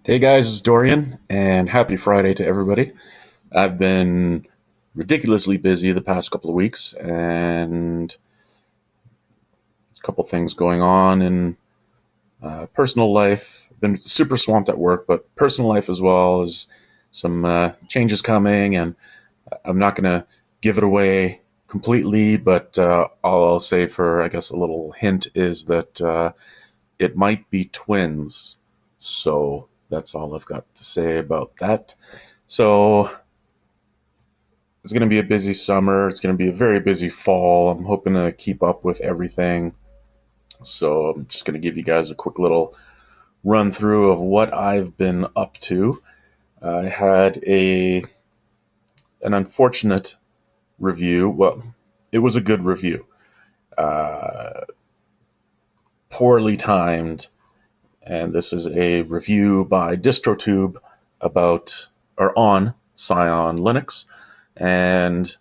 Hey guys, it's Dorian, and happy Friday to everybody. I've been ridiculously busy the past couple of weeks, and a couple things going on in personal life. Been super swamped at work, but personal life as well as some changes coming, and I'm not going to give it away completely, but all I'll say for, I guess, a little hint is that it might be twins. So that's all I've got to say about that. So it's going to be a busy summer. It's going to be a very busy fall. I'm hoping to keep up with everything. So I'm just going to give you guys a quick little run through of what I've been up to. I had an unfortunate review. Well, it was a good review. Poorly timed, and this is a review by DistroTube about or on Scion Linux, and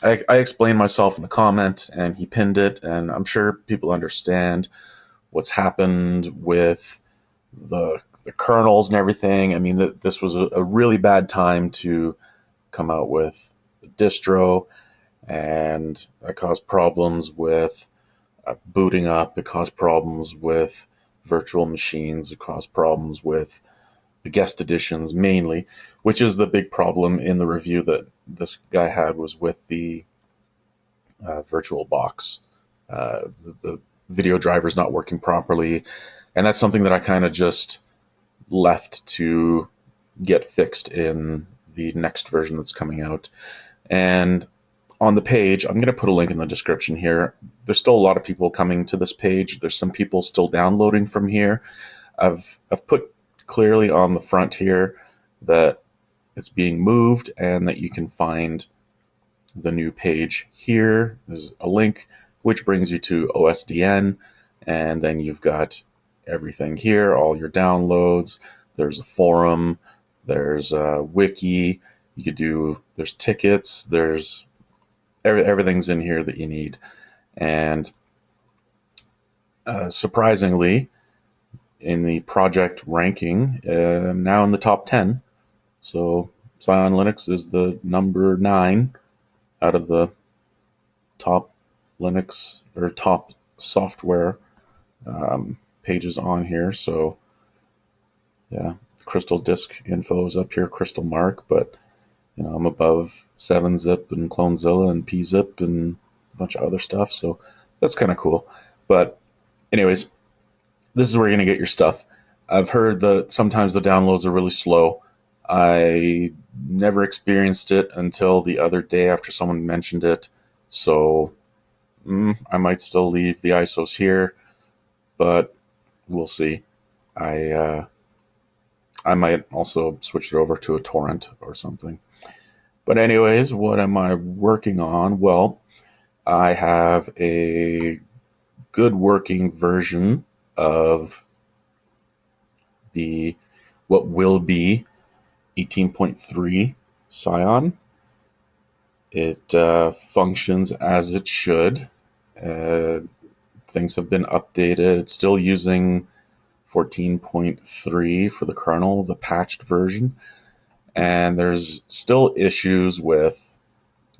I explained myself in the comment, and he pinned it, and I'm sure people understand what's happened with the kernels and everything. I mean, this was a really bad time to come out with the distro, and it caused problems with booting up. It caused problems with virtual machines. It caused problems with the guest editions mainly, which is the big problem in the review that this guy had was with the VirtualBox. The video driver is not working properly, and that's something that I kind of just left to get fixed in the next version that's coming out. And on the page, I'm going to put a link in the description here. There's still a lot of people coming to this page. There's some people still downloading from here. I've put clearly on the front here that it's being moved and that you can find the new page here. There's a link which brings you to OSDN, and then you've got everything here, all your downloads. There's a forum, there's a wiki, you could do, there's tickets, there's everything's in here that you need. And surprisingly, in the project ranking, now in the top 10. So Scion Linux is the number 9 out of the top Linux or top software pages on here. So yeah, Crystal Disk info is up here, Crystal Mark, but I'm above 7-zip and Clonezilla and PZip and a bunch of other stuff. So that's kind of cool. But anyways, this is where you're going to get your stuff. I've heard that sometimes the downloads are really slow. I never experienced it until the other day after someone mentioned it. So I might still leave the ISOs here, but we'll see. I might also switch it over to a torrent or something. But anyways, what am I working on? Well, I have a good working version of the what will be 18.3 Scion. It functions as it should. Things have been updated. It's still using 14.3 for the kernel, the patched version. And there's still issues with,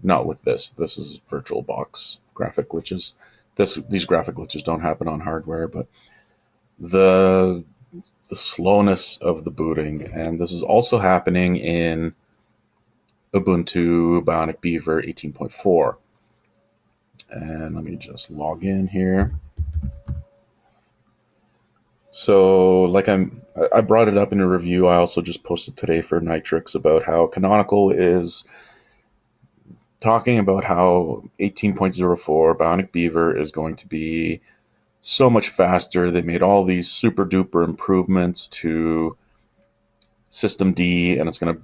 not with this. This is VirtualBox graphic glitches. These graphic glitches don't happen on hardware, but the slowness of the booting. And this is also happening in Ubuntu Bionic Beaver 18.4. And let me just log in here. So, I brought it up in a review. I also just posted today for Nitrix about how Canonical is talking about how 18.04 Bionic Beaver is going to be so much faster. They made all these super duper improvements to System D, and it's going to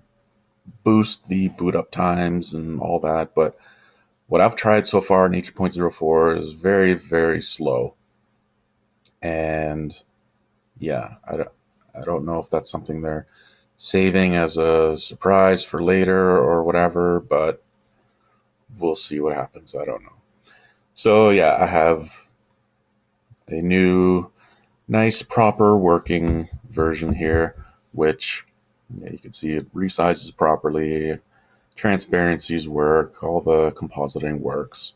boost the boot up times and all that. But what I've tried so far in 18.04 is very, very slow. And yeah, I don't know if that's something they're saving as a surprise for later or whatever, but we'll see what happens. I don't know. So yeah, I have a new, nice, proper working version here. which you can see it resizes properly, transparencies work, all the compositing works.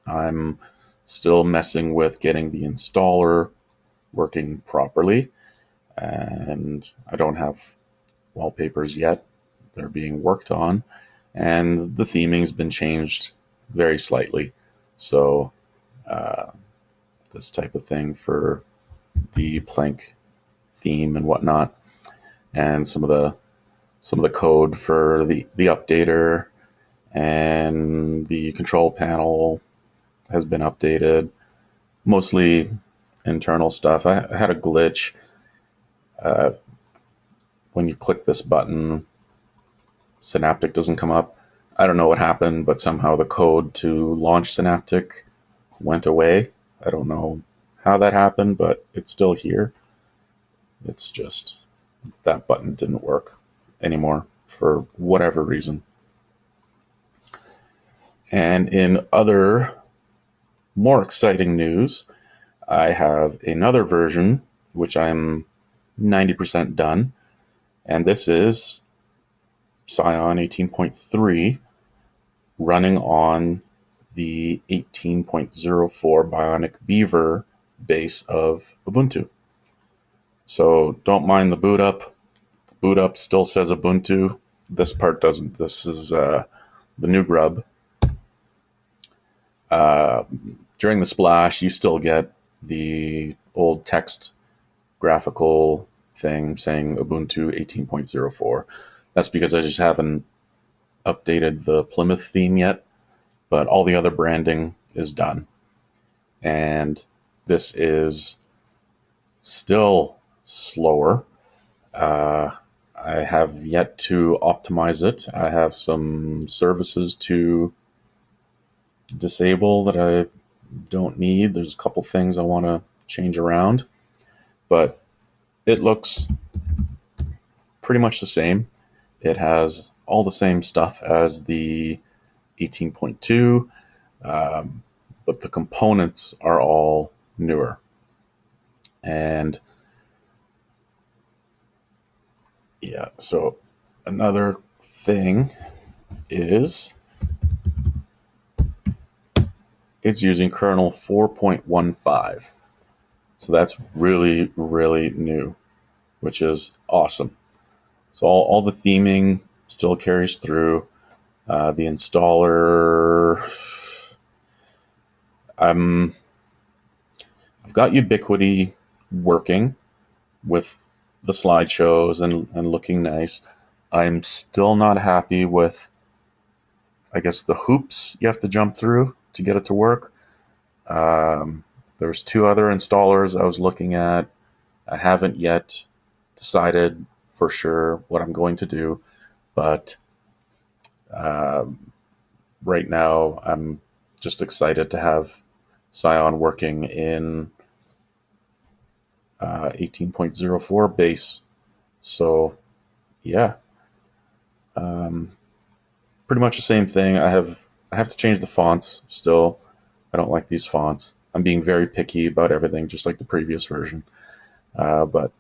I'm still messing with getting the installer working properly, and I don't have wallpapers yet. They're being worked on, and the theming's been changed very slightly. So this type of thing for the plank theme and whatnot, and some of the code for the updater and the control panel has been updated. Mostly internal stuff. I had a glitch when you click this button. Synaptic doesn't come up. I don't know what happened, but somehow the code to launch Synaptic went away. I don't know how that happened, but it's still here. It's just that button didn't work anymore for whatever reason. And in other more exciting news, I have another version which I'm 90% done, and this is Scion 18.3 running on the 18.04 Bionic Beaver base of Ubuntu. So don't mind the boot up. The boot up still says Ubuntu. This part doesn't. This is the new grub. During the splash, you still get the old text graphical thing saying Ubuntu 18.04. That's because I just haven't updated the Plymouth theme yet, but all the other branding is done. And this is still slower. I have yet to optimize it. I have some services to disable that I don't need. There's a couple things I want to change around, but it looks pretty much the same. It has all the same stuff as the 18.2, but the components are all newer. And yeah, so another thing is it's using kernel 4.15. So that's really, really new, which is awesome. So all the theming still carries through. The installer, I've got Ubiquity working with the slideshows and looking nice. I'm still not happy with, I guess, the hoops you have to jump through to get it to work. There's two other installers I was looking at. I haven't yet decided for sure what I'm going to do, but right now I'm just excited to have Scion working in 18.04 base. So yeah, pretty much the same thing. I have to change the fonts still. I don't like these fonts. I'm being very picky about everything, just like the previous version. But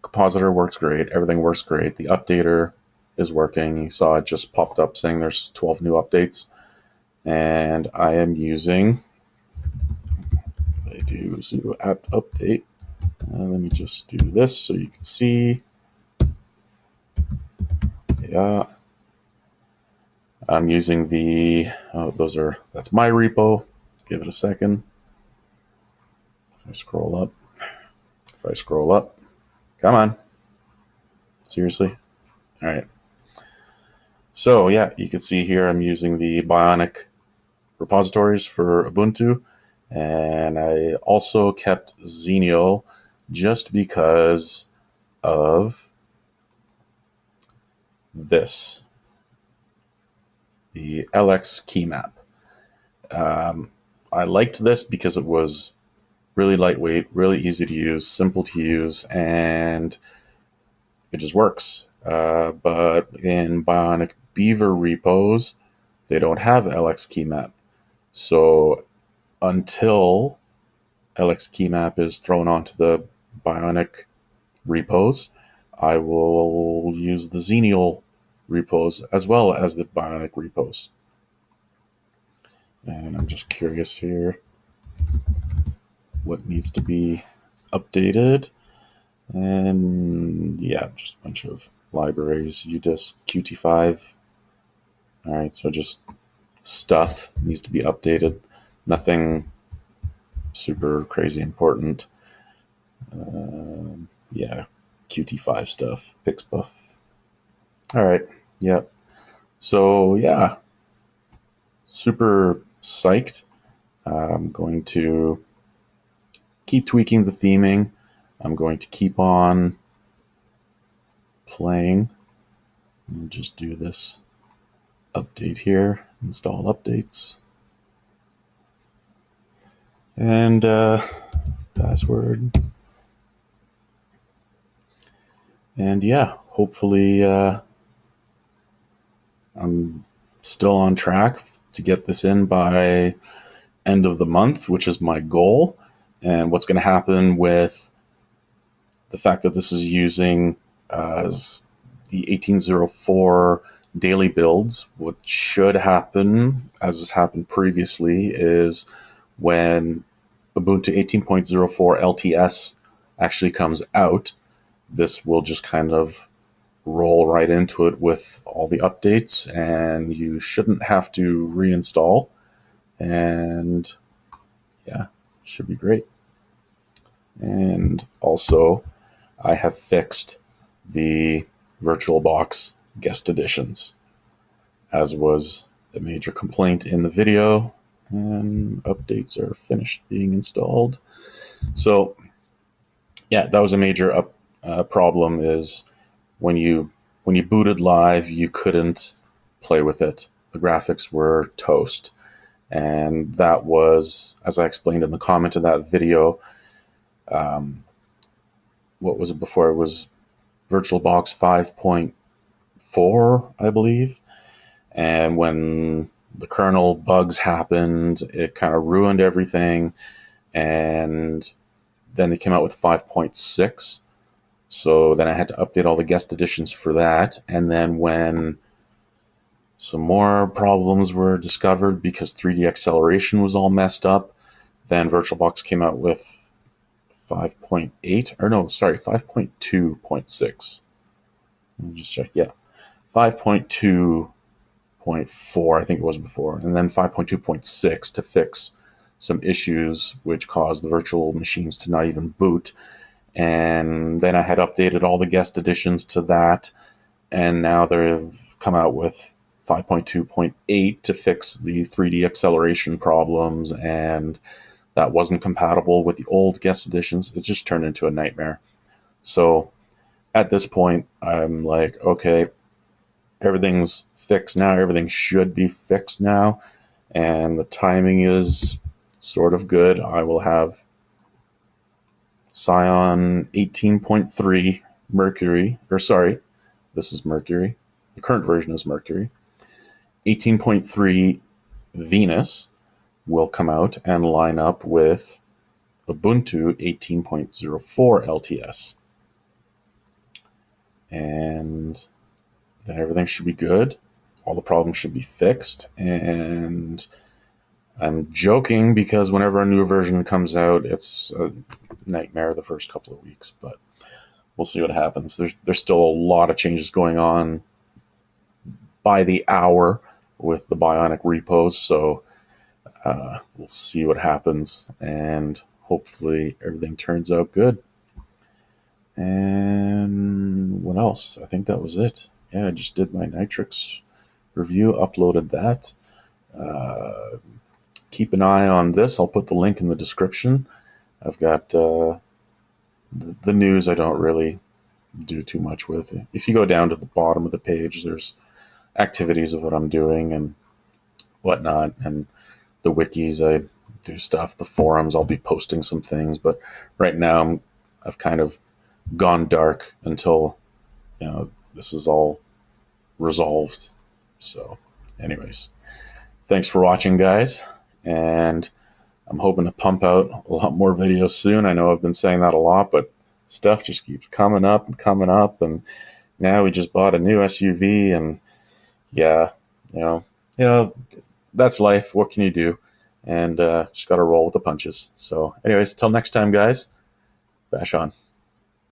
Compositor works great. Everything works great. The updater is working. You saw it just popped up saying there's 12 new updates. And I am using, I do sudo apt update. Let me just do this so you can see. Yeah. I'm using the, that's my repo. Give it a second. If I scroll up, come on. Seriously? All right. So yeah, you can see here I'm using the Bionic repositories for Ubuntu, and I also kept Xenio just because of this, the LX key map. I liked this because it was really lightweight, really easy to use, simple to use, and it just works. But in Bionic Beaver repos, they don't have LX key map. So until LX key map is thrown onto the Bionic repos, I will use the Xenial repos as well as the Bionic repos. And I'm just curious here what needs to be updated. And yeah, just a bunch of libraries, UDISC, Qt5. All right, so just stuff needs to be updated. Nothing super crazy important. Yeah, Qt5 stuff, Pixbuff. All right, yep. So yeah, super psyched. I'm going to keep tweaking the theming. I'm going to keep on playing. I'll just do this update here, install updates. And password. And yeah, hopefully I'm still on track to get this in by end of the month, which is my goal. And what's going to happen with the fact that this is using the 1804 daily builds, what should happen, as has happened previously, is when Ubuntu 18.04 LTS actually comes out, this will just kind of roll right into it with all the updates, and you shouldn't have to reinstall. And yeah, should be great. And also, I have fixed the VirtualBox guest editions, as was a major complaint in the video, and updates are finished being installed. So yeah, that was a major problem, is when you booted live, you couldn't play with it. The graphics were toast. And that was, as I explained in the comment of that video, what was it before? It was VirtualBox 5.4, I believe. And when the kernel bugs happened, it kind of ruined everything. And then they came out with 5.6. So then I had to update all the guest editions for that. And then when some more problems were discovered because 3D acceleration was all messed up, then VirtualBox came out with 5.8, or no, sorry, 5.2.6. Let me just check. Yeah, 5.2.4, I think it was before, and then 5.2.6 to fix some issues which caused the virtual machines to not even boot. And then I had updated all the guest editions to that, and now they've come out with 5.2.8 to fix the 3D acceleration problems, and that wasn't compatible with the old guest editions. It just turned into a nightmare. So at this point, I'm like, okay, everything's fixed now. Everything should be fixed now, and the timing is sort of good. I will have Scion 18.3 Mercury, or sorry, this is Mercury. The current version is Mercury. 18.3 Venus will come out and line up with Ubuntu 18.04 LTS. And then everything should be good. All the problems should be fixed. And I'm joking because whenever a new version comes out, it's a nightmare the first couple of weeks, but we'll see what happens. There's still a lot of changes going on by the hour with the Bionic repos, so we'll see what happens, and hopefully everything turns out good. And what else? I think that was it. Yeah, I just did my Nitrix review, uploaded that. Keep an eye on this. I'll put the link in the description. I've got the news I don't really do too much with. If you go down to the bottom of the page, there's activities of what I'm doing and whatnot, and the wikis, I do stuff. The forums, I'll be posting some things, but right now I've kind of gone dark until this is all resolved. So anyways, thanks for watching, guys, and I'm hoping to pump out a lot more videos soon. I know I've been saying that a lot, but stuff just keeps coming up and coming up. And now we just bought a new SUV, and yeah, you know, you know, that's life. What can you do? And just got to roll with the punches. So, anyways, till next time, guys. Bash on.